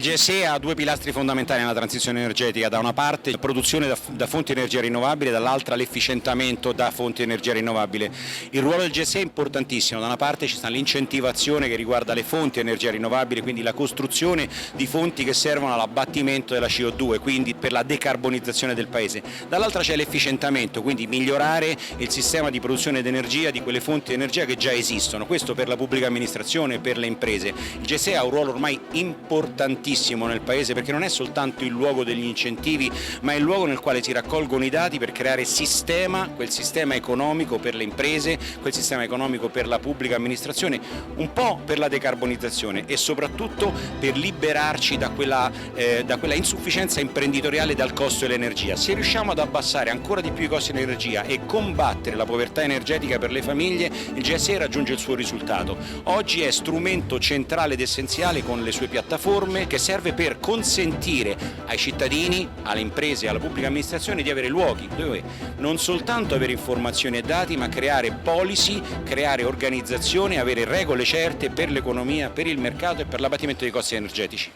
Il GSE ha due pilastri fondamentali nella transizione energetica: da una parte la produzione da fonti di energia rinnovabile, dall'altra l'efficientamento da fonti di energia rinnovabile. Il ruolo del GSE è importantissimo: da una parte ci sta l'incentivazione che riguarda le fonti di energia rinnovabile, quindi la costruzione di fonti che servono all'abbattimento della CO2, quindi per la decarbonizzazione del Paese; dall'altra c'è l'efficientamento, quindi migliorare il sistema di produzione di energia di quelle fonti di energia che già esistono, questo per la pubblica amministrazione e per le imprese. Il GSE ha un ruolo ormai importantissimo nel Paese, perché non è soltanto il luogo degli incentivi, ma è il luogo nel quale si raccolgono i dati per creare quel sistema economico per le imprese, quel sistema economico per la pubblica amministrazione, un po' per la decarbonizzazione e soprattutto per liberarci da quella insufficienza imprenditoriale dal costo dell'energia. Se riusciamo ad abbassare ancora di più i costi dell'energia e combattere la povertà energetica per le famiglie, il GSE raggiunge il suo risultato. Oggi è strumento centrale ed essenziale con le sue piattaforme, che serve per consentire ai cittadini, alle imprese e alla pubblica amministrazione di avere luoghi dove non soltanto avere informazioni e dati, ma creare policy, creare organizzazione, avere regole certe per l'economia, per il mercato e per l'abbattimento dei costi energetici.